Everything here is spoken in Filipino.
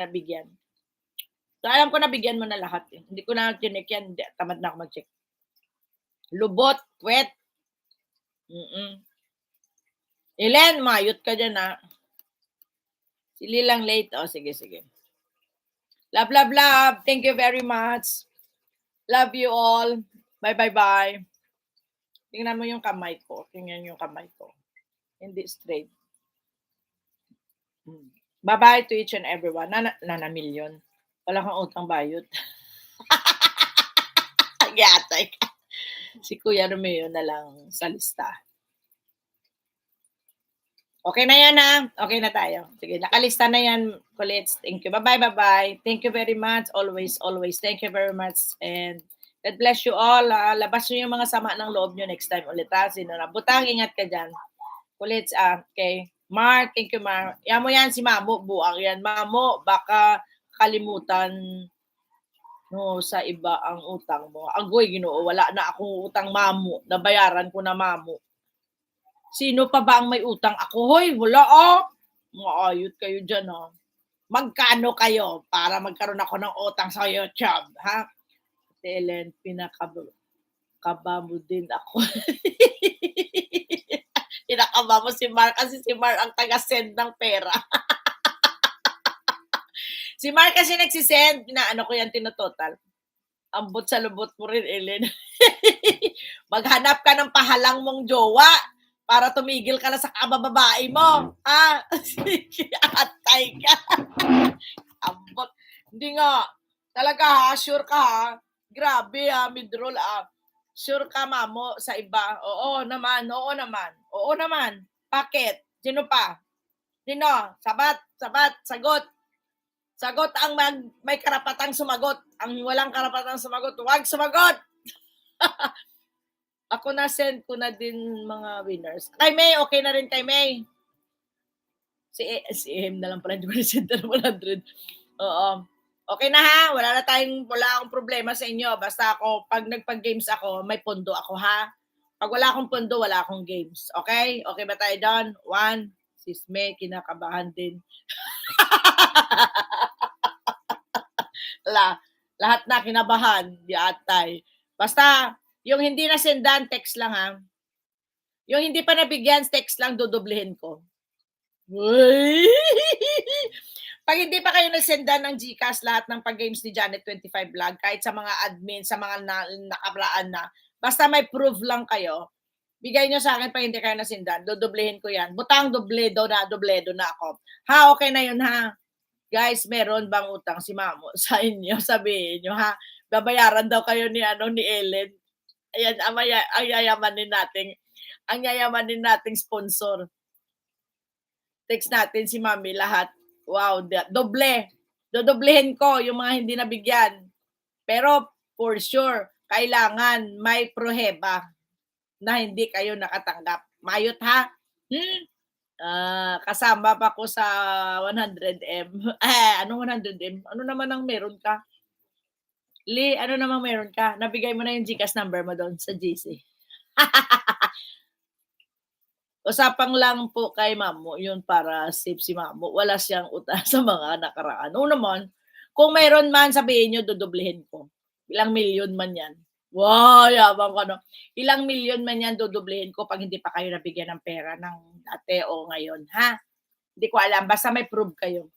nabigyan. So, alam ko nabigyan mo na lahat eh. Hindi ko na chinek yan. Tamad na ako mag-check. Lubot, puwet. Elen, mayot ka dyan ha. Sili lang late. Oh, sige, sige. Love, love, love. Thank you very much. Love you all. Bye, bye, bye. Tingnan mo yung kamay ko. Tingnan yung kamay ko. Hindi straight. Bye-bye to each and everyone. Nana million. Wala kang utang bayot. Gatay ka. Si Kuya Romeo na lang sa lista. Okay na yan ha. Okay na tayo. Sige, nakalista na yan. Kulits. Thank you. Bye-bye, bye-bye. Thank you very much. Always, always. Thank you very much. And God bless you all. Labas nyo yung mga sama ng loob nyo next time ulit ha. Sino na. Butang, ingat ka dyan. Kulits, okay. Mark, thank you, Mark. Yan mo yan, si Mamo. Buang yan. Mamo, baka kalimutan no, sa iba ang utang mo. Agoy, Ginoo, wala na akong utang, Mamo. Nabayaran ko na, Mamo. Sino pa ba ang may utang? Ako, hoy, wala Maayot kayo dyan, Magkano kayo para magkaroon ako ng utang sa YouTube, ha? Ellen, pinakaba mo din ako. Pinakaba mo si Mark kasi si Mark ang taga-send ng pera. Si Mark kasi nagsisend, ano ko yan tinototal. Ambot sa lubot mo rin, Ellen. Maghanap ka ng pahalang mong jowa para tumigil ka na sa kabababae mo. Ha? Atay ka. Ambot. Hindi nga. Talaga ha, sure ka ha. Grabe ha, midroll Sure ka, Mamo, sa iba? Oo naman, oo naman. Oo naman. Bakit? Sino pa? Sino? Sabat, sagot. Sagot ang may karapatang sumagot. Ang walang karapatang sumagot, huwag sumagot. Ako na send ko na din mga winners. Kay May, okay na rin kay May. Si M na lang pala, hindi ko na send na 100. Oo. Okay na ha, wala akong problema sa inyo. Basta ako, pag nagpag-games ako, may pondo ako ha. Pag wala akong pondo, wala akong games. Okay? Okay ba tayo doon? 1, sis May, kinakabahan din. Lahat na kinabahan, di atay. Basta, yung hindi na sendan, text lang ha. Yung hindi pa nabigyan, text lang, dodoblehin ko. Pag hindi pa kayo nasendan ng GCash, lahat ng pag-games ni Janet 25 Vlog, kahit sa mga admin, sa mga nakabraan na, basta may proof lang kayo, bigay nyo sa akin pag hindi kayo nasendan, dodoblehin ko yan. Butang dobledo na ako. Ha, okay na yun ha. Guys, meron bang utang si Mamo sa inyo? Sabihin nyo ha. Babayaran daw kayo ni Ellen. Ayan, ang yayamanin nating sponsor. Text natin si Mami lahat. Wow, doble. Dodoblehin ko yung mga hindi nabigyan. Pero for sure, kailangan may proheba na hindi kayo nakatanggap. Mayot ha? Kasama pa ko sa 100M. Anong 100M? Ano naman ang meron ka? Lee, ano naman meron ka? Nabigay mo na yung GCash number mo doon sa GC. Usapang lang po kay Mamo, yun para safe si Mamo. Wala siyang utang sa mga nakaraan. O naman, kung mayroon man, sabihin nyo, dodoblehin ko. Ilang milyon man yan. Wow, yabang ka no. Ilang milyon man yan, dodoblehin ko pag hindi pa kayo nabigyan ng pera ng dati o ngayon, ha? Hindi ko alam, basta may proof kayo.